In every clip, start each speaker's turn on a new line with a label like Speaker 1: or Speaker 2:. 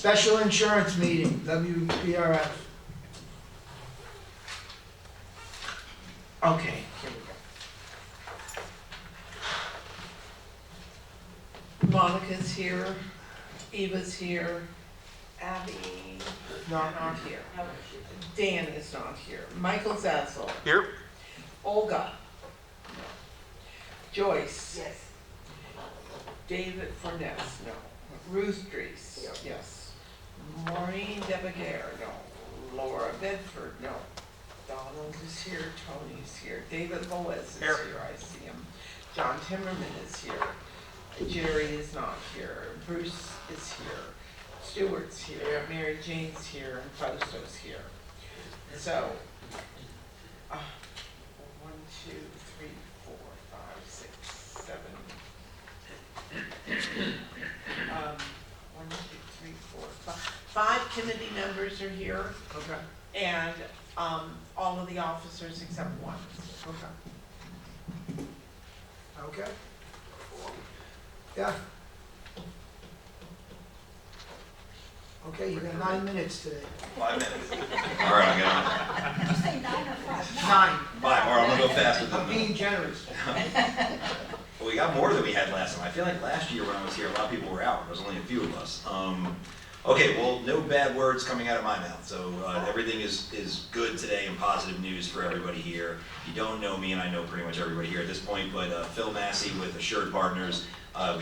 Speaker 1: Special insurance meeting, WPRF. Okay, here we go.
Speaker 2: Monica's here, Eva's here, Abby not here. Dan is not here. Michael Zazzle.
Speaker 3: Here.
Speaker 2: Olga. Joyce.
Speaker 4: Yes.
Speaker 2: David Furness, no. Ruth Dries, yes. Maureen Debegaire, no. Laura Bedford, no. Donald is here, Tony's here. David Lois is
Speaker 3: Here.
Speaker 2: here, I see him. John Timmerman is here. Jerry is not here. Bruce is here. Stewart's here. Mary Jane's here, and Fausto's here. So, 1, 2, 3, 4, 5, 6, 7. 1, 2, 3, 4, 5. 5 committee members are here,
Speaker 1: Okay,
Speaker 2: and all of the officers except one.
Speaker 1: okay. Okay. Yeah. Okay, you got 9 minutes today.
Speaker 5: 5 minutes. All right, I'm gonna.
Speaker 4: Did you say 9 or 5?
Speaker 1: 9.
Speaker 5: 5. All right, I'm gonna go faster
Speaker 1: I'm
Speaker 5: than
Speaker 1: being generous.
Speaker 5: Well, we got more than we had last time. I feel like last year when I was here, a lot of people were out. There was only a few of us. Okay, well, no bad words coming out of my mouth. So everything is good today and positive news for everybody here. You don't know me, and I know pretty much everybody here at this point, but Phil Massey with Assured Partners.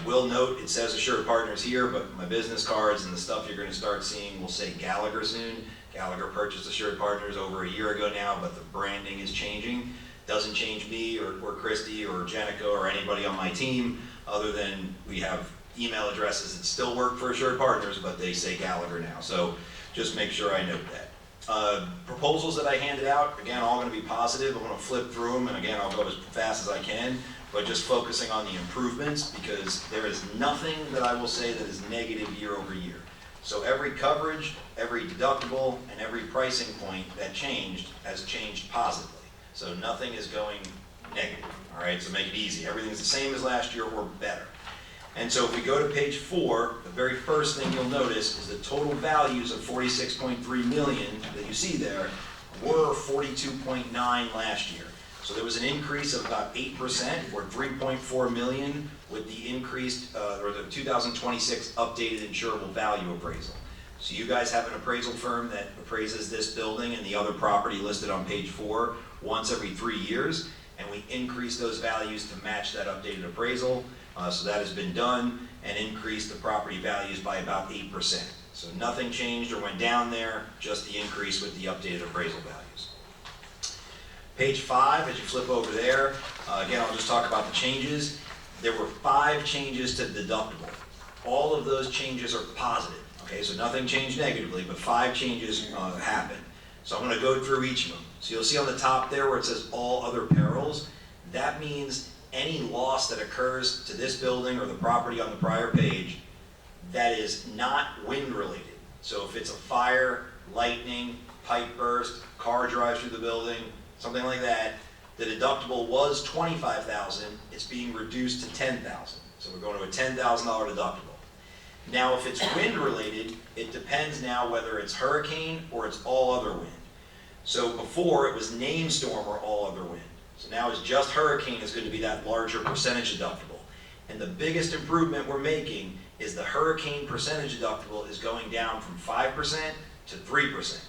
Speaker 5: Will note, it says Assured Partners here, but my business cards and the stuff you're going to start seeing will say Gallagher soon. Gallagher purchased Assured Partners over a year ago now, but the branding is changing. Doesn't change me or Christy or Jenica or anybody on my team, other than we have email addresses that still work for Assured Partners, but they say Gallagher now. So just make sure I note that. Proposals that I handed out, again, all going to be positive. I'm going to flip through them, and again, I'll go as fast as I can, but just focusing on the improvements, because there is nothing that I will say that is negative year over year. So every coverage, every deductible, and every pricing point that changed has changed positively. So nothing is going negative, all right? So make it easy. Everything's the same as last year or better. And so if we go to page 4, the very first thing you'll notice is the total values of 46.3 million that you see there were 42.9 last year. So there was an increase of about 8% or 3.4 million with the increased, or the 2026 updated insurable value appraisal. So you guys have an appraisal firm that appraises this building and the other property listed on page 4 once every 3 years, and we increase those values to match that updated appraisal. So that has been done and increased the property values by about 8%. So nothing changed or went down there, just the increase with the updated appraisal values. Page 5, as you flip over there, again, I'll just talk about the changes. There were 5 changes to deductible. All of those changes are positive. Okay, so nothing changed negatively, but 5 changes happened. So I'm going to go through each of them. So you'll see on the top there where it says all other perils, that means any loss that occurs to this building or the property on the prior page that is not wind related. So if it's a fire, lightning, pipe burst, car drives through the building, something like that, the deductible was $25,000, it's being reduced to $10,000. So we're going to a $10,000 deductible. Now if it's wind related, it depends now whether it's hurricane or it's all other wind. So before it was named storm or all other wind. So now it's just hurricane is going to be that larger percentage deductible. And the biggest improvement we're making is the hurricane percentage deductible is going down from 5% to 3%.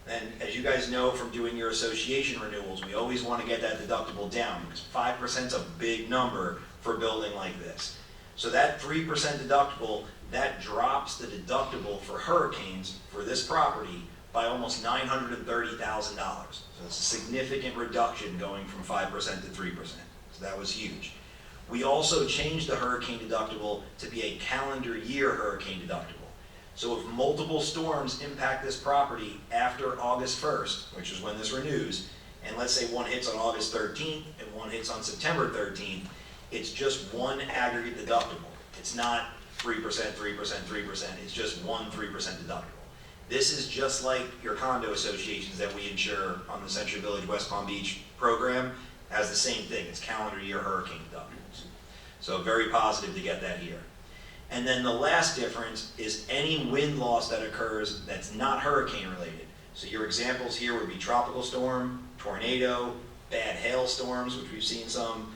Speaker 5: And as you guys know from doing your association renewals, we always want to get that deductible down because 5% is a big number for a building like this. So that 3% deductible, that drops the deductible for hurricanes for this property by almost $930,000. So it's a significant reduction going from 5% to 3%. So that was huge. We also changed the hurricane deductible to be a calendar year hurricane deductible. So if multiple storms impact this property after August 1st, which is when this renews, and let's say one hits on August 13th and one hits on September 13th, it's just one aggregate deductible. It's not 3%, 3%, 3%. It's just one 3% deductible. This is just like your condo associations that we insure on the Century Village West Palm Beach program. Has the same thing. It's calendar year hurricane deductibles. So very positive to get that here. And then the last difference is any wind loss that occurs that's not hurricane related. So your examples here would be tropical storm, tornado, bad hailstorms, which we've seen some.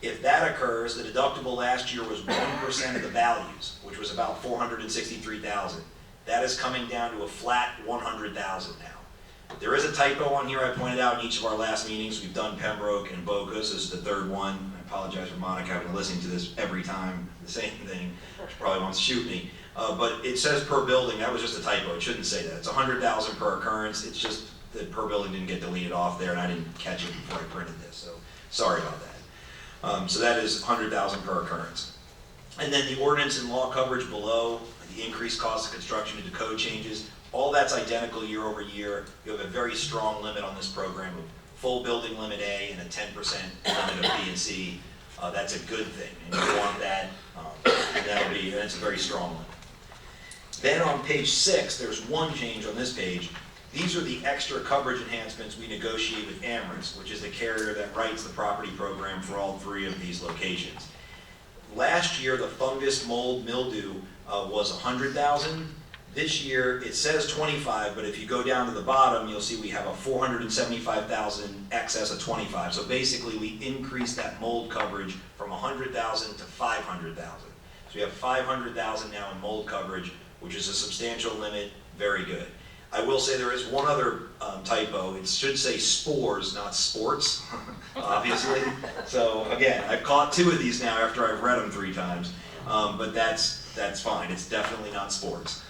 Speaker 5: If that occurs, the deductible last year was 1% of the values, which was about $463,000. That is coming down to a flat $100,000 now. There is a typo on here I pointed out in each of our last meetings. We've done Pembroke and Boca. This is the third one. I apologize for Monica. I've been listening to this every time, the same thing. She probably wants to shoot me. But it says per building. That was just a typo. It shouldn't say that. It's $100,000 per occurrence. It's just that per building didn't get deleted off there, and I didn't catch it before I printed this. So sorry about that. So that is $100,000 per occurrence. And then the ordinance and law coverage below, the increased cost of construction due to code changes, all that's identical year over year. You have a very strong limit on this program, a full building limit A and a 10% limit of B and C. That's a good thing, and you want that, and it's a very strong limit. Then on page 6, there's one change on this page. These are the extra coverage enhancements we negotiate with Amherst, which is the carrier that writes the property program for all 3 of these locations. Last year, the fungus, mold, mildew was $100,000. This year, it says 25, but if you go down to the bottom, you'll see we have a $475,000 excess of 25. So basically, we increased that mold coverage from $100,000 to $500,000. So we have $500,000 now in mold coverage, which is a substantial limit, very good. I will say there is one other typo. It should say spores, not sports, obviously. So again, I've caught 2 of these now after I've read them 3 times, but that's fine. It's definitely not sports.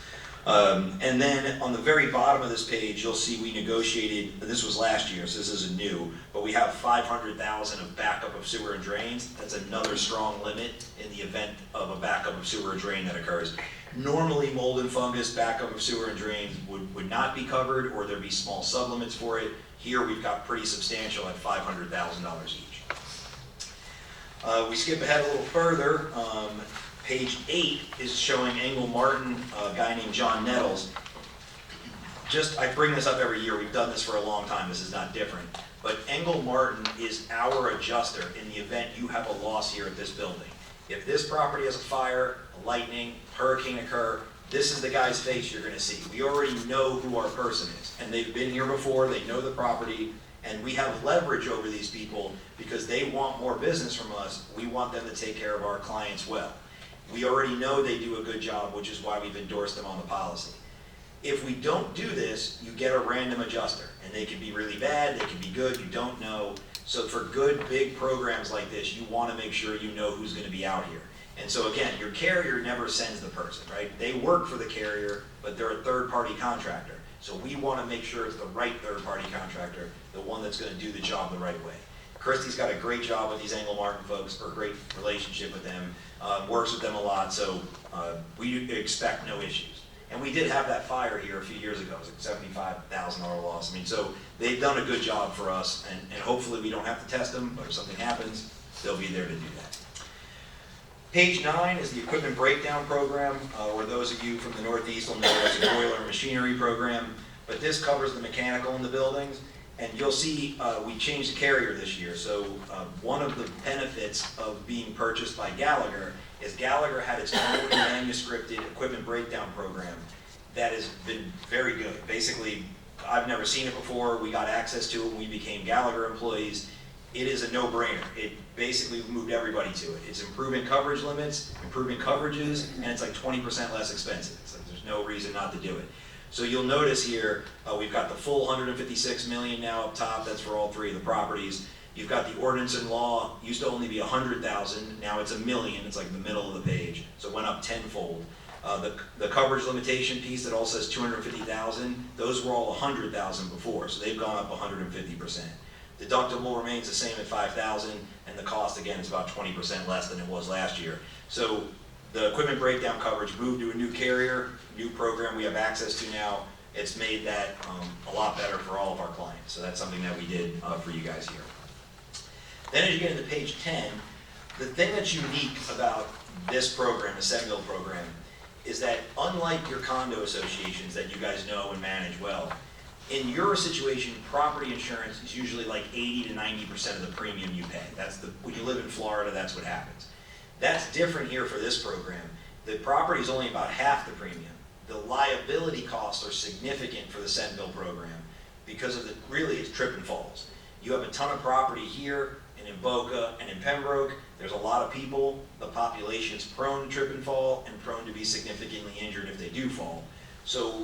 Speaker 5: And then on the very bottom of this page, you'll see we negotiated, this was last year, so this isn't new, but we have $500,000 of backup of sewer and drains. That's another strong limit in the event of a backup of sewer or drain that occurs. Normally, mold and fungus backup of sewer and drains would not be covered, or there'd be small sublimits for it. Here, we've got pretty substantial at $500,000 each. We skip ahead a little further. Page 8 is showing Engel Martin, a guy named John Nettles. I bring this up every year. We've done this for a long time. This is not different. But Engel Martin is our adjuster in the event you have a loss here at this building. If this property has a fire, a lightning, hurricane occur, this is the guy's face you're going to see. We already know who our person is, and they've been here before. They know the property, and we have leverage over these people because they want more business from us. We want them to take care of our clients well. We already know they do a good job, which is why we've endorsed them on the policy. If we don't do this, you get a random adjuster, and they can be really bad, they can be good, you don't know. So for good, big programs like this, you want to make sure you know who's going to be out here. And so again, your carrier never sends the person, right? They work for the carrier, but they're a third-party contractor. So we want to make sure it's the right third-party contractor, the one that's going to do the job the right way. Christy's got a great job with these Engel Martin folks, or a great relationship with them, works with them a lot, so we expect no issues. And we did have that fire here a few years ago. It was a $75,000 loss. I mean, so they've done a good job for us, and hopefully we don't have to test them, but if something happens, they'll be there to do that. Page 9 is the equipment breakdown program, or those of you from the Northeast will know it's a boiler and machinery program, but this covers the mechanical in the buildings. And you'll see we changed the carrier this year. So one of the benefits of being purchased by Gallagher is Gallagher had its own manuscripted equipment breakdown program that has been very good. Basically, I've never seen it before. We got access to it when we became Gallagher employees. It is a no-brainer. It basically moved everybody to it. It's improving coverage limits, improving coverages, and it's like 20% less expensive. It's like there's no reason not to do it. So you'll notice here, we've got the full $156 million now up top. That's for all 3 of the properties. You've got the ordinance and law. Used to only be $100,000. Now it's $1 million. It's like the middle of the page. So it went up tenfold. The coverage limitation piece that all says $250,000. Those were all $100,000 before. So they've gone up 150%. Deductible remains the same at $5,000, and the cost again is about 20% less than it was last year. So the equipment breakdown coverage moved to a new carrier, new program we have access to now. It's made that a lot better for all of our clients. So that's something that we did for you guys here. Then as you get into page 10, the thing that's unique about this program, the Senville program, is that unlike your condo associations that you guys know and manage well, in your situation, property insurance is usually like 80 to 90% of the premium you pay. When you live in Florida, that's what happens. That's different here for this program. The property is only about half the premium. The liability costs are significant for the Senville program because of really it's trip and falls. You have a ton of property here and in Boca and in Pembroke. There's a lot of people. The population is prone to trip and fall and prone to be significantly injured if they do fall. So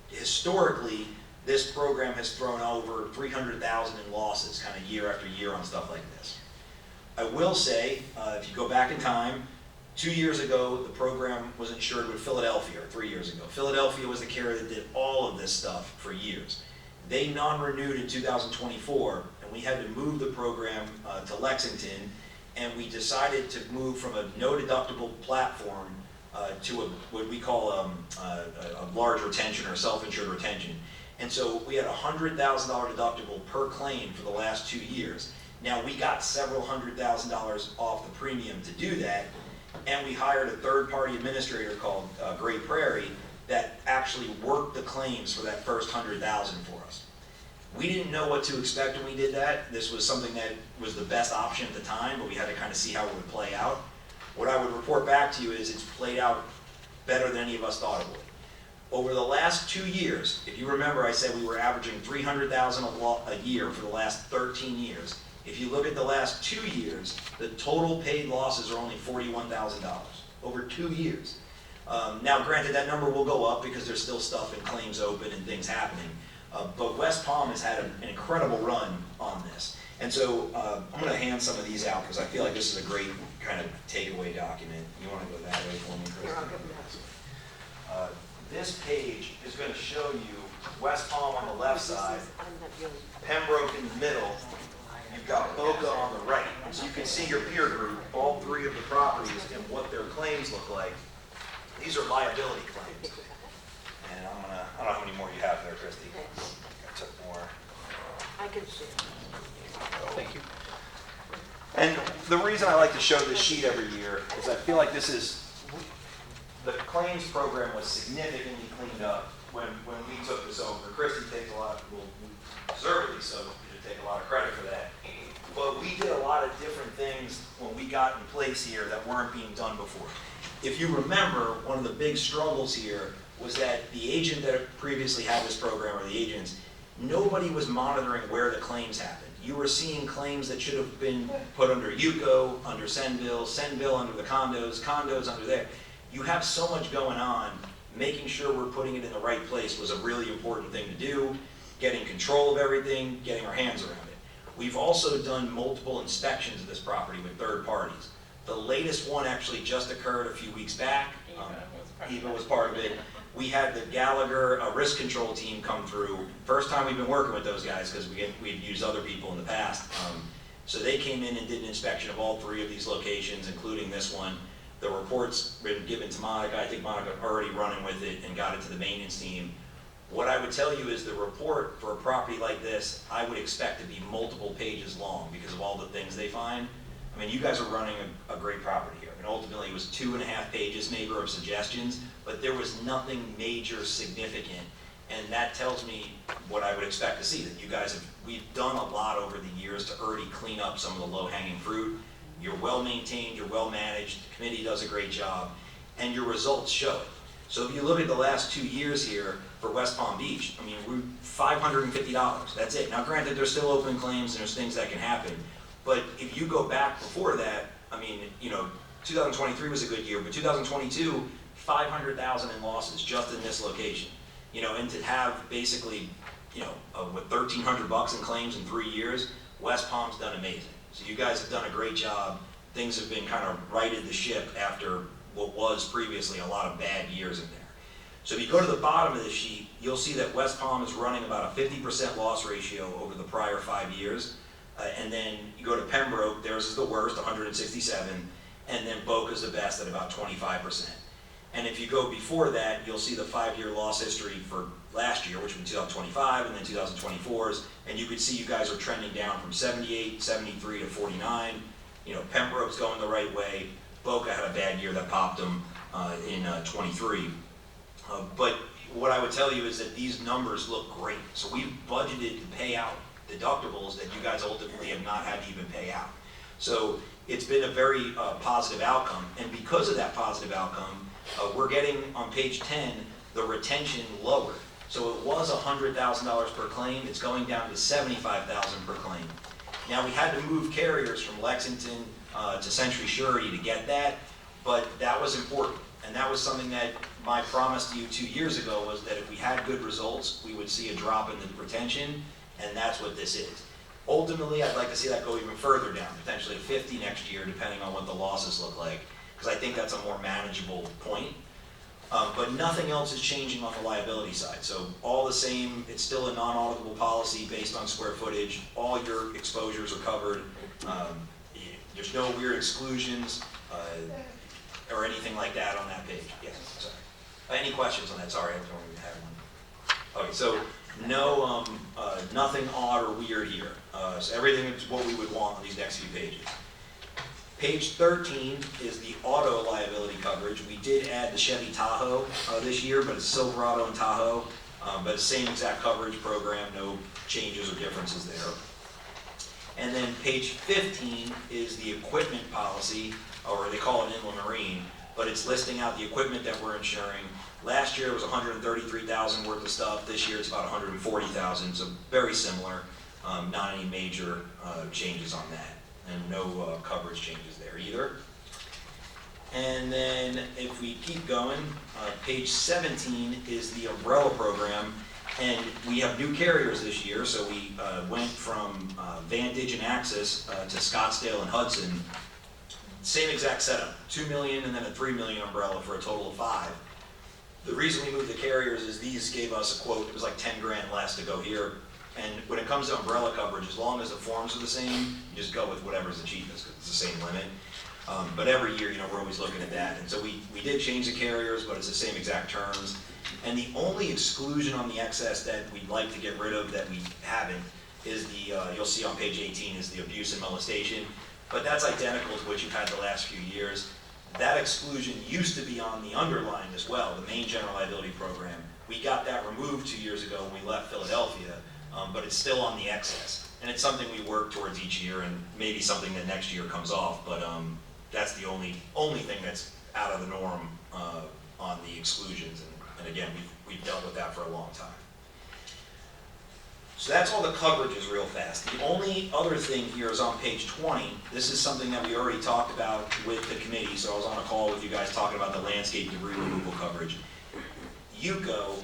Speaker 5: historically, this program has thrown over 300,000 in losses kind of year after year on stuff like this. I will say, if you go back in time, 2 years ago, the program was insured with Philadelphia, or 3 years ago. Philadelphia was the carrier that did all of this stuff for years. They non-renewed in 2024, and we had to move the program to Lexington, and we decided to move from a no-deductible platform to what we call a large retention or self-insured retention. And so we had a $100,000 deductible per claim for the last 2 years. Now, we got several $100,000 off the premium to do that, and we hired a third-party administrator called Great Prairie that actually worked the claims for that first $100,000 for us. We didn't know what to expect when we did that. This was something that was the best option at the time, but we had to kind of see how it would play out. What I would report back to you is it's played out better than any of us thought it would. Over the last 2 years, if you remember, I said we were averaging $300,000 a year for the last 13 years. If you look at the last 2 years, the total paid losses are only $41,000 over 2 years. Now, granted, that number will go up because there's still stuff and claims open and things happening. But West Palm has had an incredible run on this. And so I'm going to hand some of these out because I feel like this is a great kind of takeaway document. You want to go that way for me, Chris? This page is going to show you West Palm on the left side, Pembroke in the middle. You've got Boca on the right. So you can see your peer group, all three of the properties, and what their claims look like. These are liability claims. And I don't know how many more you have there, Christy. I took more.
Speaker 3: I can see.
Speaker 5: Thank you. And the reason I like to show this sheet every year is I feel like this is, the claims program was significantly cleaned up when we took this over. Christy takes a lot, well, deservedly so, to take a lot of credit for that. But we did a lot of different things when we got in place here that weren't being done before. If you remember, one of the big struggles here was that the agent that previously had this program, or the agents, nobody was monitoring where the claims happened. You were seeing claims that should have been put under UCO, under Senville, Senville under the condos, condos under there. You have so much going on, making sure we're putting it in the right place was a really important thing to do, getting control of everything, getting our hands around it. We've also done multiple inspections of this property with third parties. The latest one actually just occurred a few weeks back. Eva was part of it. We had the Gallagher risk control team come through. First time we've been working with those guys because we've used other people in the past. So they came in and did an inspection of all three of these locations, including this one. The report's been given to Monica. I think Monica already running with it and got it to the maintenance team. What I would tell you is the report for a property like this, I would expect to be multiple pages long because of all the things they find. I mean, you guys are running a great property here. And ultimately it was 2.5 pages maybe of suggestions, but there was nothing major significant. And that tells me what I would expect to see, that you guys we've done a lot over the years to already clean up some of the low-hanging fruit. You're well maintained, you're well managed, the committee does a great job, and your results show it. So if you look at the last 2 years here for West Palm Beach, I mean, we're $550, that's it. Now granted, there's still open claims and there's things that can happen, but if you go back before that, I mean, you know, 2023 was a good year, but 2022, 500,000 in losses just in this location. You know, and to have basically, you know, with $1,300 in claims in 3 years, West Palm's done amazing. So you guys have done a great job. Things have been kind of righted the ship after what was previously a lot of bad years in there. So if you go to the bottom of the sheet, you'll see that West Palm is running about a 50% loss ratio over the prior 5 years. And then you go to Pembroke, theirs is the worst, 167, and then Boca's the best at about 25%. And if you go before that, you'll see the 5-year loss history for last year, which was 2025, and then 2024's, and you can see you guys are trending down from 78, 73 to 49. You know, Pembroke's going the right way. Boca had a bad year that popped them in 23. But what I would tell you is that these numbers look great. So we've budgeted to pay out deductibles that you guys ultimately have not had to even pay out. So it's been a very positive outcome, and because of that positive outcome, we're getting on page 10, the retention lowered. So it was $100,000 per claim, it's going down to $75,000 per claim. Now, we had to move carriers from Lexington to Century Surety to get that, but that was important. And that was something that my promise to you 2 years ago was that if we had good results, we would see a drop in the retention, and that's what this is. Ultimately, I'd like to see that go even further down, potentially to 50 next year, depending on what the losses look like, because I think that's a more manageable point. But nothing else is changing on the liability side. So all the same, it's still a non-auditable policy based on square footage. All your exposures are covered. There's no weird exclusions or anything like that on that page. Yes, sorry. Any questions on that? Sorry, I don't even have one. Okay, so no, nothing odd or weird here. So everything is what we would want on these next few pages. Page 13 is the auto liability coverage. We did add the Chevy Tahoe this year, but it's Silverado and Tahoe, but the same exact coverage program, no changes or differences there. And then page 15 is the equipment policy, or they call it inland marine, but it's listing out the equipment that we're insuring. Last year it was $133,000 worth of stuff. This year it's about $140,000, so very similar. Not any major changes on that. And no coverage changes there either. And then if we keep going, page 17 is the umbrella program, and we have new carriers this year, so we went from Vantage and Axis to Scottsdale and Hudson. Same exact setup, $2 million and then a $3 million umbrella for a total of $5 million. The reason we moved the carriers is these gave us a quote, it was like 10 grand less to go here. And when it comes to umbrella coverage, as long as the forms are the same, you just go with whatever's the cheapest, because it's the same limit. But every year, we're always looking at that. And so we did change the carriers, but it's the same exact terms. And the only exclusion on the excess that we'd like to get rid of that we haven't is the, you'll see on page 18, is the abuse and molestation. But that's identical to what you've had the last few years. That exclusion used to be on the underlying as well, the main general liability program. We got that removed 2 years ago when we left Philadelphia. But it's still on the excess. And it's something we work towards each year, and maybe something that next year comes off, but that's the only thing that's out of the norm on the exclusions. And again, we've dealt with that for a long time. So that's all the coverages real fast. The only other thing here is on page 20. This is something that we already talked about with the committee, so I was on a call with you guys talking about the landscape debris removal coverage. UCO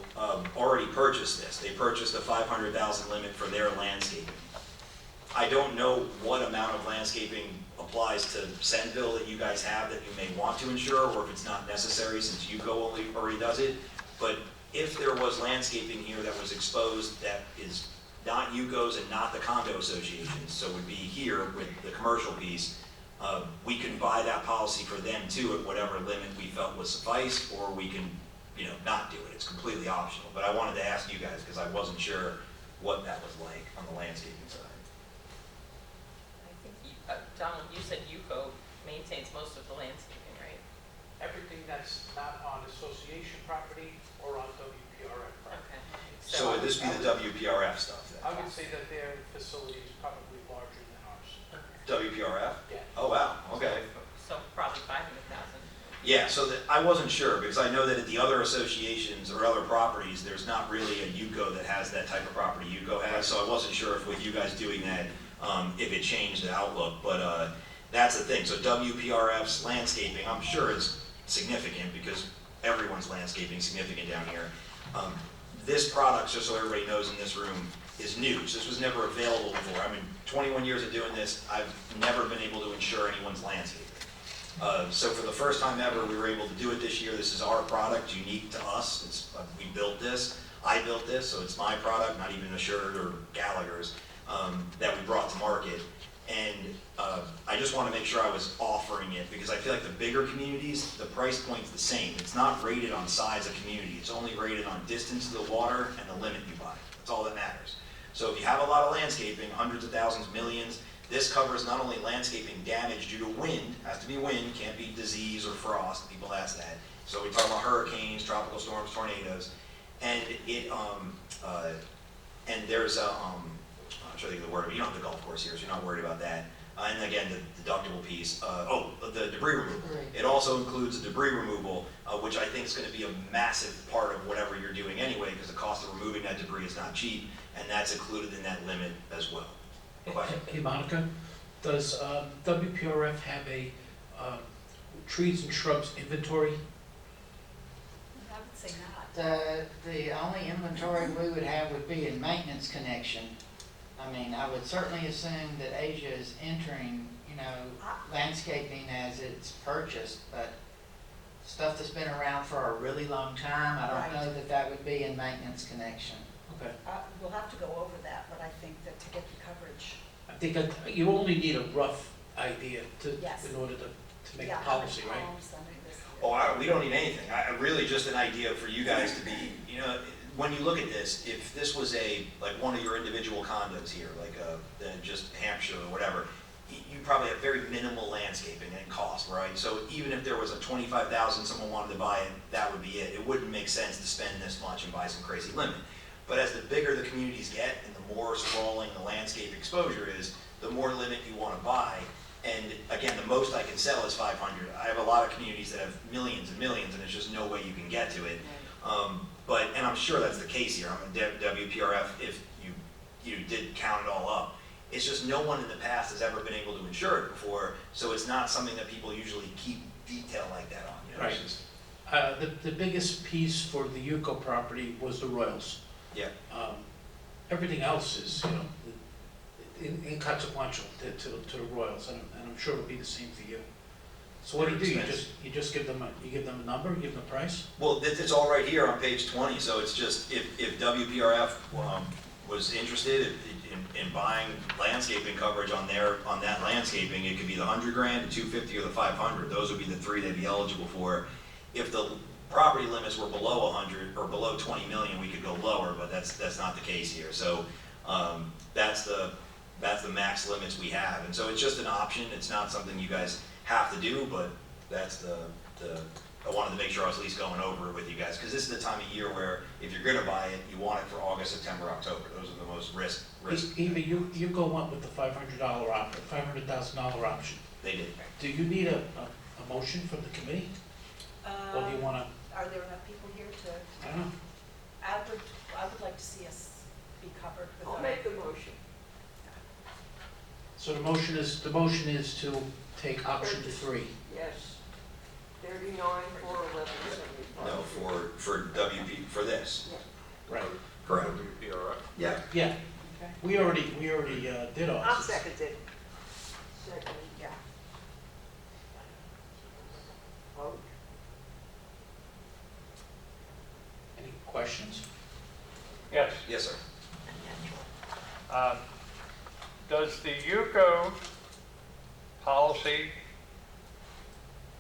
Speaker 5: already purchased this. They purchased a $500,000 limit for their landscaping. I don't know what amount of landscaping applies to Senville that you guys have that you may want to insure, or if it's not necessary since UCO already does it. But if there was landscaping here that was exposed that is not UCO's and not the condo associations, so would be here with the commercial piece, we can buy that policy for them too at whatever limit we felt was suffice, or we can not do it. It's completely optional. But I wanted to ask you guys because I wasn't sure what that was like on the landscaping side.
Speaker 4: I think, Donald, you said UCO maintains most of the landscaping, right?
Speaker 6: Everything that's not on association property or on WPRF property.
Speaker 4: Okay.
Speaker 5: So would this be the WPRF stuff then?
Speaker 6: I would say that their facility is probably larger than ours.
Speaker 5: WPRF?
Speaker 6: Yeah.
Speaker 5: Oh, wow, okay.
Speaker 4: So probably 500,000.
Speaker 5: Yeah, so I wasn't sure because I know that at the other associations or other properties, there's not really a UCO that has that type of property UCO has, so I wasn't sure if with you guys doing that, if it changed the outlook, but that's the thing. So WPRF's landscaping, I'm sure is significant because everyone's landscaping is significant down here. This product, just so everybody knows in this room, is new. So this was never available before. I mean, 21 years of doing this, I've never been able to insure anyone's landscaping. So for the first time ever, we were able to do it this year. This is our product, unique to us. We built this. I built this, so it's my product, not even Assured or Gallagher's, that we brought to market. And I just want to make sure I was offering it because I feel like the bigger communities, the price point's the same. It's not rated on size of community. It's only rated on distance to the water and the limit you buy. That's all that matters. So if you have a lot of landscaping, hundreds of thousands, millions, this covers not only landscaping damage due to wind, has to be wind, can't be disease or frost, people ask that. So we talk about hurricanes, tropical storms, tornadoes, and and there's I'm trying to think of the word, but you don't have the golf course here, so you're not worried about that. And again, the deductible piece, the debris removal.
Speaker 1: Debris.
Speaker 5: It also includes the debris removal, which I think is gonna be a massive part of whatever you're doing anyway, because the cost of removing that debris is not cheap, and that's included in that limit as well. Question?
Speaker 7: Hey Monica, does WPRF have a trees and shrubs inventory?
Speaker 3: I would say not.
Speaker 8: The only inventory we would have would be in maintenance connection. I mean, I would certainly assume that Asia is entering, landscaping as it's purchased, but stuff that's been around for a really long time, I don't know that that would be in maintenance connection.
Speaker 7: Okay.
Speaker 3: We'll have to go over that, but I think that to get the coverage,
Speaker 7: I think that you only need a rough idea
Speaker 3: Yes.
Speaker 7: in order to make
Speaker 3: yeah,
Speaker 7: a
Speaker 3: how
Speaker 7: policy,
Speaker 3: many
Speaker 7: right?
Speaker 3: homes, I mean, this.
Speaker 5: We don't need anything. Really just an idea for you guys to be, when you look at this, if this was like one of your individual condos here, like just Hampshire or whatever, you probably have very minimal landscaping and cost, right? So even if there was a 25,000, someone wanted to buy it, that would be it. It wouldn't make sense to spend this much and buy some crazy limit. But as the bigger the communities get and the more sprawling the landscape exposure is, the more limit you want to buy. And again, the most I can sell is 500. I have a lot of communities that have millions and millions, and there's just no way you can get to it. And I'm sure that's the case here. I'm a WPRF, if you did count it all up. It's just no one in the past has ever been able to insure it before, so it's not something that people usually keep detail like that on. It's
Speaker 7: Right.
Speaker 5: just-
Speaker 7: The biggest piece for the Yuko property was the Royals.
Speaker 5: Yeah.
Speaker 7: Everything else is, inconsequential to the Royals, and I'm sure it'll be the same for you. So what do? You just give them a number, give them a price?
Speaker 5: Well, it's all right here on page 20, so it's just, if WPRF was interested in buying landscaping coverage on that landscaping, it could be the 100 grand, the 250, or the 500. Those would be the three they'd be eligible for. If the property limits were below 100 or below 20 million, we could go lower, but that's not the case here. So that's the max limits we have, and so it's just an option. It's not something you guys have to do, but that's I wanted to make sure I was at least going over it with you guys, because this is the time of year where if you're gonna buy it, you want it for August, September, October. Those are the most risk.
Speaker 7: Eva, Yuko went with the $500,000 option.
Speaker 5: They did.
Speaker 7: Do you need a motion from the committee? Or do you wanna,
Speaker 3: Are there enough people here to,
Speaker 7: I don't know,
Speaker 3: I would like to see us be covered with.
Speaker 9: I'll make the motion.
Speaker 7: so the motion is to take option 3.
Speaker 9: Yes. 39 for 1175.
Speaker 5: No, for WP, for this.
Speaker 7: Right.
Speaker 5: Correct. Yeah.
Speaker 7: Yeah, we already did all
Speaker 9: I'll
Speaker 7: this.
Speaker 9: second it. Second.
Speaker 3: Yeah.
Speaker 9: Vote.
Speaker 7: Any questions?
Speaker 6: Yes.
Speaker 5: Yes, sir.
Speaker 6: Does the UCO policy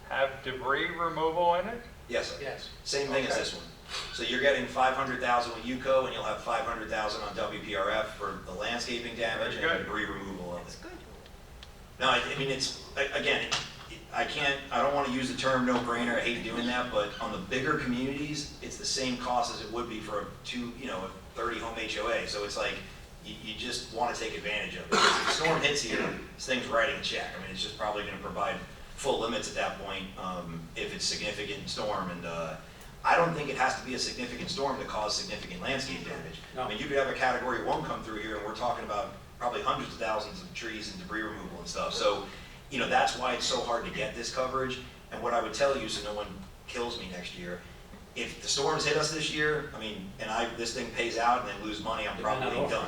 Speaker 6: have debris removal in it?
Speaker 5: Yes, sir.
Speaker 7: Yes.
Speaker 5: Same thing as this one. So you're getting 500,000 with UCO, and you'll have 500,000 on WPRF for the landscaping damage and
Speaker 6: Very good.
Speaker 5: debris removal of
Speaker 3: That's
Speaker 5: it.
Speaker 3: good.
Speaker 5: No, I mean, I don't want to use the term no-brainer, I hate doing that, but on the bigger communities, it's the same cost as it would be for a 30 home HOA. So it's like, you just want to take advantage of it. Because if the storm hits you, this thing's writing a check. I mean, it's just probably going to provide full limits at that point, if it's significant storm. And I don't think it has to be a significant storm to cause significant landscape damage.
Speaker 7: No.
Speaker 5: I mean, you could have a category 1 come through here, and we're talking about probably hundreds of thousands of trees and debris removal and stuff. So, that's why it's so hard to get this coverage. And what I would tell you, so no one kills me next year, if the storms hit us this year, I mean, and this thing pays out and they lose money, I'm probably done.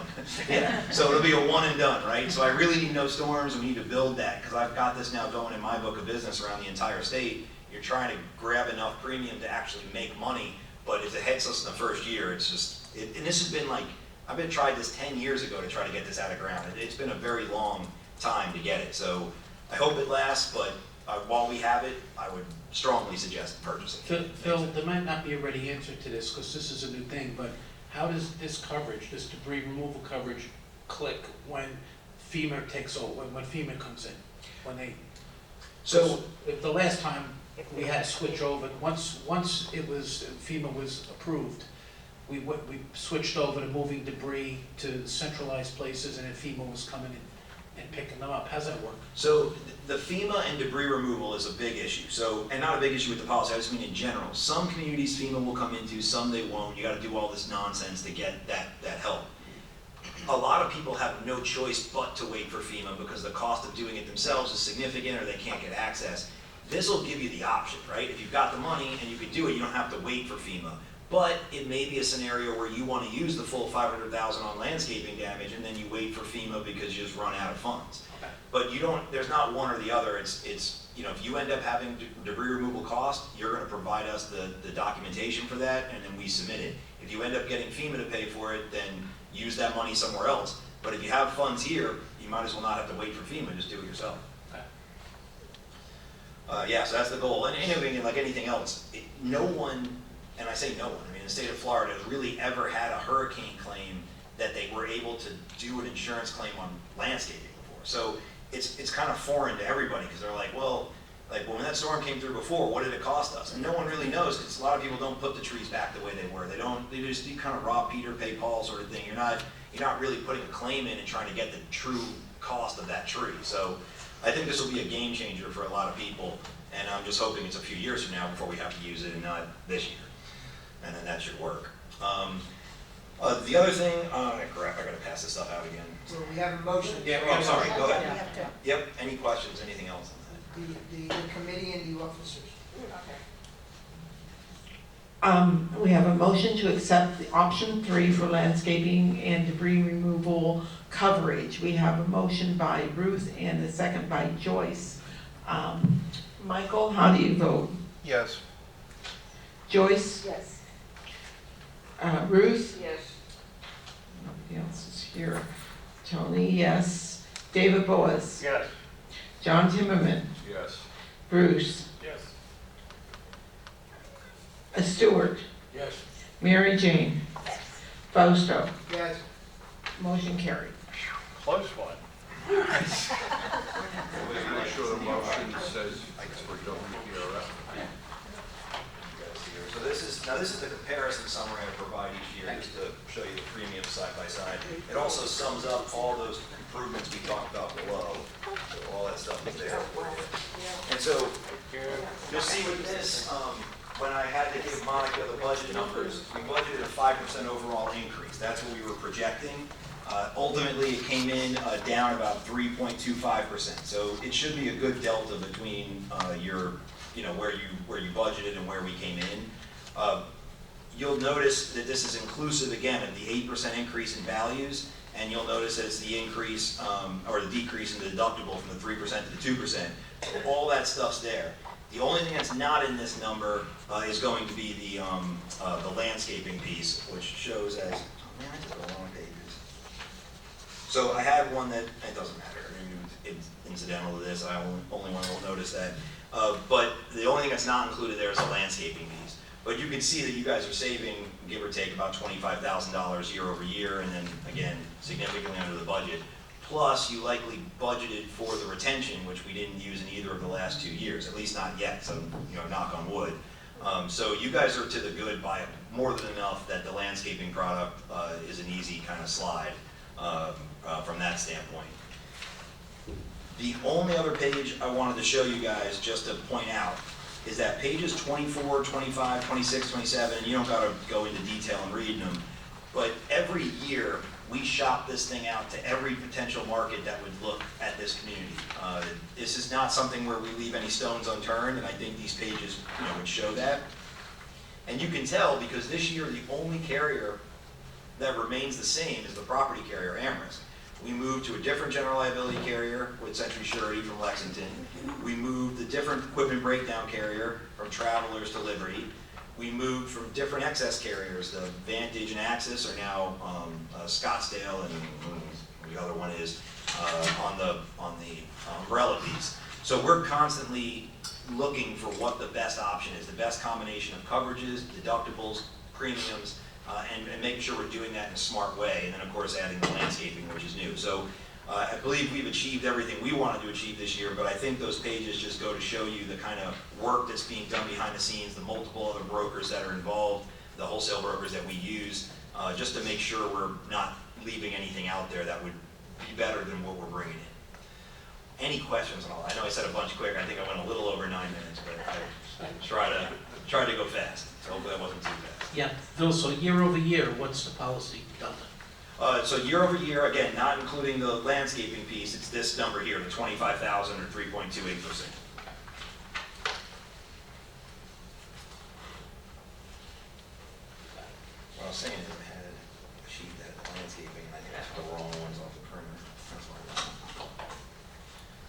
Speaker 5: Yeah, so it'll be a one and done, right? So I really need no storms. We need to build that, because I've got this now going in my book of business around the entire state. You're trying to grab enough premium to actually make money, but if it hits us in the first year, it's just, and this has been like, I've been tried this 10 years ago to try to get this out of ground. It's been a very long time to get it. So I hope it lasts, but while we have it, I would strongly suggest purchasing it.
Speaker 7: Phil, there might not be a ready answer to this, because this is a new thing, but how does this coverage, this debris removal coverage, click when FEMA takes over, when FEMA comes in? When they,
Speaker 5: So,
Speaker 7: if the last time we had to switch over, once FEMA was approved, we switched over to moving debris to centralized places, and then FEMA was coming in. and picking them up? How's that work?
Speaker 5: So the FEMA and debris removal is a big issue. So, and not a big issue with the policy, I just mean in general. Some communities FEMA will come into, some they won't. You gotta do all this nonsense to get that help. A lot of people have no choice but to wait for FEMA because the cost of doing it themselves is significant or they can't get access. This will give you the option, right? If you've got the money and you can do it, you don't have to wait for FEMA. But it may be a scenario where you want to use the full $500,000 on landscaping damage and then you wait for FEMA because you just run out of funds.
Speaker 7: Okay.
Speaker 5: But you don't, there's not one or the other. It's you know, if you end up having debris removal cost, you're going to provide us the documentation for that and then we submit it. If you end up getting FEMA to pay for it, then use that money somewhere else. But if you have funds here, you might as well not have to wait for FEMA, just do it yourself.
Speaker 7: Okay.
Speaker 5: Yeah, so that's the goal. And anything, like anything else, no one, and I say no one, I mean the state of Florida has really ever had a hurricane claim that they were able to do an insurance claim on landscaping before. So it's kind of foreign to everybody because they're like, well, like when that storm came through before, what did it cost us? And no one really knows because a lot of people don't put the trees back the way they were. They just do kind of rob Peter, pay Paul sort of thing. You're not really putting a claim in and trying to get the true cost of that tree. So I think this will be a game changer for a lot of people. And I'm just hoping it's a few years from now before we have to use it and not this year. And then that should work. The other thing, crap, I gotta pass this stuff out again.
Speaker 1: So we have a motion.
Speaker 7: Yeah,
Speaker 5: Oh, sorry, go
Speaker 3: We
Speaker 5: ahead.
Speaker 3: have to-
Speaker 5: Yep, any questions, anything else?
Speaker 1: The committee and the officers.
Speaker 2: We have a motion to accept the option 3 for landscaping and debris removal coverage. We have a motion by Ruth and a second by Joyce. Michael, how do you vote?
Speaker 6: Yes.
Speaker 2: Joyce?
Speaker 9: Yes.
Speaker 2: Ruth?
Speaker 9: Yes.
Speaker 2: Nobody else is here. Tony, yes. David Boas?
Speaker 6: Yes.
Speaker 2: John Timmerman?
Speaker 6: Yes.
Speaker 2: Bruce?
Speaker 6: Yes.
Speaker 2: Stewart?
Speaker 7: Yes.
Speaker 2: Mary Jane? Fausto?
Speaker 1: Yes.
Speaker 2: Motion carried.
Speaker 6: Close one.
Speaker 10: Make sure the motion says it's for WPRF.
Speaker 5: So this is the comparison summary I provide each year, just to show you the premiums side by side. It also sums up all those improvements we talked about below, so all that stuff is there for you. And so, you'll see with this, when I had to give Monica the budget numbers, we budgeted a 5% overall increase. That's what we were projecting. Ultimately, it came in down about 3.25%. So it should be a good delta between where you budgeted and where we came in. You'll notice that this is inclusive again of the 8% increase in values, and you'll notice it's the increase or the decrease in the deductible from the 3% to the 2%. So all that stuff's there. The only thing that's not in this number is going to be the landscaping piece, which shows as, oh man, I took the wrong pages. So I had one that, it doesn't matter, I mean, it's incidental to this, I only one will notice that. But the only thing that's not included there is the landscaping piece. But you can see that you guys are saving, give or take, about $25,000 year over year, and then again, significantly under the budget. Plus, you likely budgeted for the retention, which we didn't use in either of the last 2 years, at least not yet, so, knock on wood. So you guys are to the good by more than enough that the landscaping product is an easy kind of slide from that standpoint. The only other page I wanted to show you guys, just to point out, is that pages 24, 25, 26, 27, and you don't gotta go into detail and read them, but every year, we shop this thing out to every potential market that would look at this community. This is not something where we leave any stones unturned, and I think these pages, would show that. And you can tell because this year the only carrier that remains the same is the property carrier, Amherst. We moved to a different general liability carrier with Century Surety from Lexington. We moved the different equipment breakdown carrier from Travelers to Liberty. We moved from different excess carriers. The Vantage and Axis are now Scottsdale, and the other one is on the umbrella piece. So we're constantly looking for what the best option is, the best combination of coverages, deductibles, premiums, and making sure we're doing that in a smart way. And then of course adding the landscaping, which is new. So I believe we've achieved everything we wanted to achieve this year, but I think those pages just go to show you the kind of work that's being done behind the scenes, the multiple other brokers that are involved, the wholesale brokers that we use, just to make sure we're not leaving anything out there that would be better than what we're bringing in. any questions on all that? I know I said a bunch quick, I think I went a little over 9 minutes, but I tried to go fast, so hopefully that wasn't too fast.
Speaker 7: Yeah, Phil, so year over year, what's the policy delta?
Speaker 5: So year over year, again, not including the landscaping piece, it's this number here, the 25,000 or 3.28%. What I was saying is I had a sheet that had landscaping, and I think I took the wrong ones off the printer. That's why.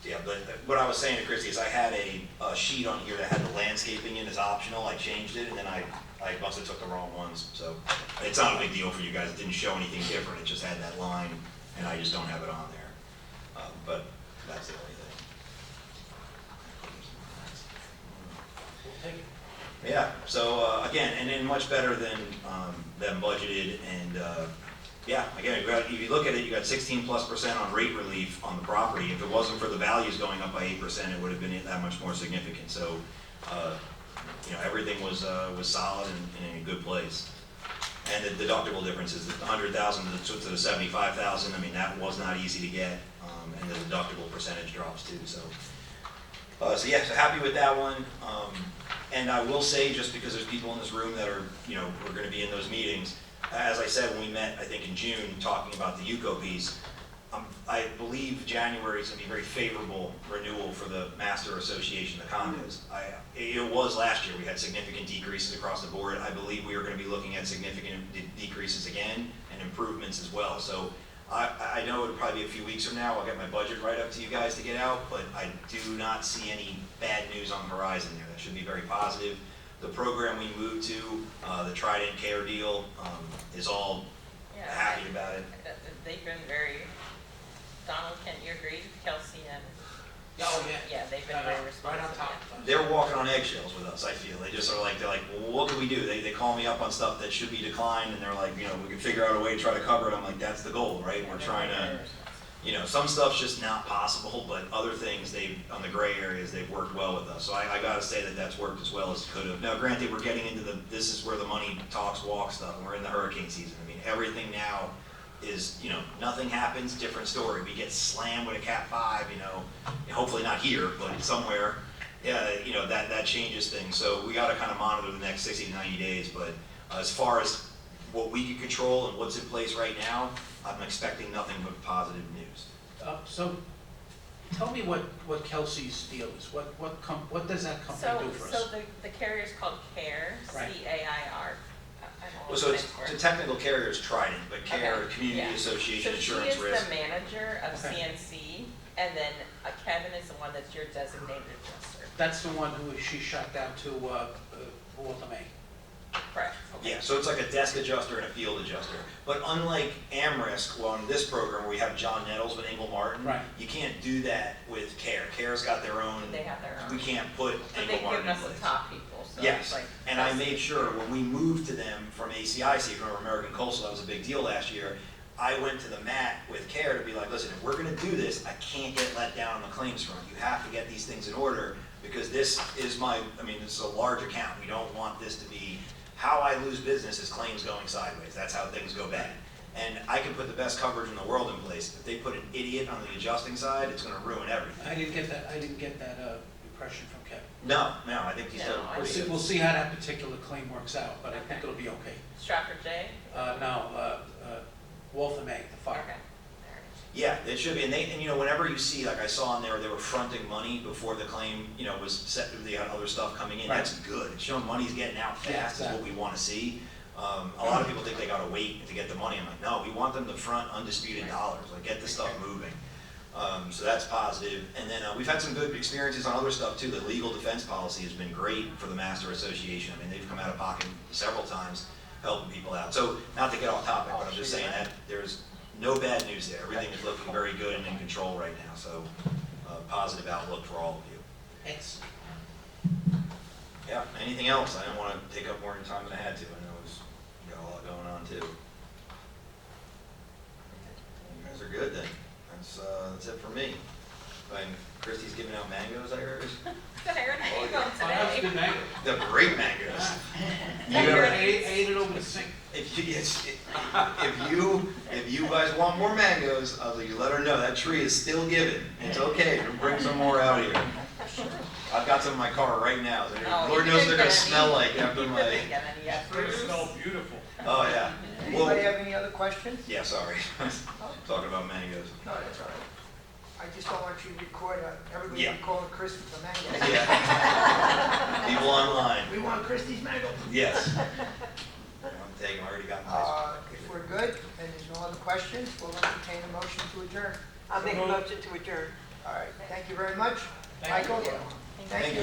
Speaker 5: Yeah, but what I was saying to Christie is I had a sheet on here that had the landscaping in as optional. I changed it, and then I must have took the wrong ones. So it's not a big deal for you guys. It didn't show anything different. It just had that line, and I just don't have it on there. But that's the only thing. Yeah, so again, and then much better than budgeted, and yeah, again, if you look at it, you got 16+% on rate relief on the property. If it wasn't for the values going up by 8%, it would have been that much more significant. So, you know, everything was solid and in a good place. And the deductible difference is the 100,000 to the 75,000. I mean, that was not easy to get, and the deductible percentage drops too. So yeah, so happy with that one. And I will say, just because there's people in this room that are, you know, we're going to be in those meetings. As I said when we met, I think in June, talking about the UCO piece, I believe January is going to be a very favorable renewal for the Master Association, the condos. It was last year, we had significant decreases across the board. I believe we are going to be looking at significant decreases again and improvements as well. So I know it'll probably be a few weeks from now, I'll get my budget right up to you guys to get out, but I do not see any bad news on the horizon there. That should be very positive. The program we moved to, the Trident Care deal, is all happy about it.
Speaker 4: They've been very, Donald, can you agree, Kelsey and?
Speaker 7: Oh, yeah.
Speaker 4: Yeah, they've been very responsive.
Speaker 7: Right on top.
Speaker 5: They're walking on eggshells with us, I feel. They just are like, they're like, well, what can we do? They call me up on stuff that should be declined, and they're like, you know, we can figure out a way to try to cover it. I'm like, that's the goal, right? We're trying to, you know, some stuff's just not possible, but other things, on the gray areas, they've worked well with us. So I gotta say that that's worked as well as it could have. Now, granted, we're getting into this is where the money talks walk stuff, and we're in the hurricane season. I mean, everything now is, you know, nothing happens, different story. We get slammed with a Cat 5, you know, hopefully not here, but somewhere, yeah, you know, that changes things. So we gotta kind of monitor the next 60 to 90 days, but as far as what we can control and what's in place right now, I'm expecting nothing but positive news.
Speaker 7: So, tell me what Kelsey's deal is. What does that company do for us?
Speaker 4: So the carrier's called CARE,
Speaker 7: Right.
Speaker 4: C-A-I-R.
Speaker 5: Well, so it's the technical carrier is Trident, but CARE,
Speaker 4: Okay,
Speaker 5: Community
Speaker 4: yeah.
Speaker 5: Association Insurance
Speaker 4: So she is
Speaker 5: Risk.
Speaker 4: the manager of
Speaker 7: Okay.
Speaker 4: CNC, and then Kevin is the one that's your designated adjuster.
Speaker 7: That's the one who she shot down to Walter May.
Speaker 4: Correct. Okay.
Speaker 5: Yeah, so it's like a desk adjuster and a field adjuster. But unlike AmRisk, well, on this program where we have John Nettles with Engel Martin,
Speaker 7: Right.
Speaker 5: you can't do that with CARE. CARE's got their own.
Speaker 4: They have their own.
Speaker 5: We can't put
Speaker 4: But
Speaker 5: Engel
Speaker 4: they've
Speaker 5: Martin
Speaker 4: given
Speaker 5: in
Speaker 4: us the
Speaker 5: place.
Speaker 4: top people, so
Speaker 5: Yes,
Speaker 4: it's like.
Speaker 5: and I
Speaker 4: that's-
Speaker 5: made sure when we moved to them from ACIC, from American Coastal, that was a big deal last year. I went to the mat with CARE to be like, listen, if we're gonna do this, I can't get let down on the claims front. You have to get these things in order, because this is this is a large account. We don't want this to be, how I lose business is claims going sideways. That's how things go bad. And I can put the best coverage in the world in place. If they put an idiot on the adjusting side, it's gonna ruin everything.
Speaker 7: I didn't get that impression from Kevin.
Speaker 5: No, I think he's
Speaker 4: No,
Speaker 5: done
Speaker 4: I
Speaker 5: pretty good.
Speaker 7: We'll see how that particular claim works out, but I think it'll be okay.
Speaker 4: Stratford J?
Speaker 7: No, Walter May, the fire.
Speaker 4: Okay.
Speaker 5: Yeah, it should be, and you know, whenever you see, like I saw in there, they were fronting money before the claim, you know, was set, they had other stuff coming in,
Speaker 7: Right.
Speaker 5: that's good. It's showing money's getting out
Speaker 7: Yeah,
Speaker 5: fast is what
Speaker 7: exactly.
Speaker 5: we wanna see. A lot of people think they gotta wait to get the money, I'm like, no, we want them to front undisputed dollars, like get the stuff moving. So that's positive, and then we've had some good experiences on other stuff too. The legal defense policy has been great for the Master Association. I mean, they've come out of pocket several times helping people out. So, not to get off topic, but I'm just saying that there's no bad news there. Everything is looking very good and in control right now, so positive outlook for all of you.
Speaker 7: Excellent.
Speaker 5: Yeah, anything else? I didn't want to take up more time than I had to. I know you got a lot going on too. You guys are good then. That's it for me. And Christie's giving out mangoes, I heard.
Speaker 4: Good, I heard mango
Speaker 7: Oh, that's
Speaker 4: today.
Speaker 7: good mango.
Speaker 5: They're great mangoes.
Speaker 7: I ate it over the sink.
Speaker 5: If you guys want more mangoes, you let her know, that tree is still giving. It's okay, bring some more out here. I've got some in my car right now, so
Speaker 4: Oh,
Speaker 5: Lord
Speaker 4: you
Speaker 5: knows
Speaker 4: didn't
Speaker 5: they're gonna
Speaker 4: get any.
Speaker 5: smell like after
Speaker 4: You
Speaker 5: my,
Speaker 4: didn't get any yet,
Speaker 6: Fruit
Speaker 4: Bruce.
Speaker 6: smell beautiful.
Speaker 5: oh, yeah.
Speaker 1: Anybody
Speaker 5: Well,
Speaker 1: have any other questions?
Speaker 5: yeah, sorry, talking about mangoes.
Speaker 1: No, that's all right. I just don't want you to record, everybody
Speaker 5: Yeah.
Speaker 1: calling Chris for mangoes.
Speaker 5: Yeah. People online,
Speaker 1: We want Christie's mangoes.
Speaker 5: yes. I'm taking, I already got mine.
Speaker 1: If we're good and there's no other questions, we'll entertain a motion to adjourn.
Speaker 9: I'll make a motion to adjourn.
Speaker 1: All right, thank you very much.
Speaker 6: Thank you.
Speaker 1: Michael?
Speaker 5: Thank you.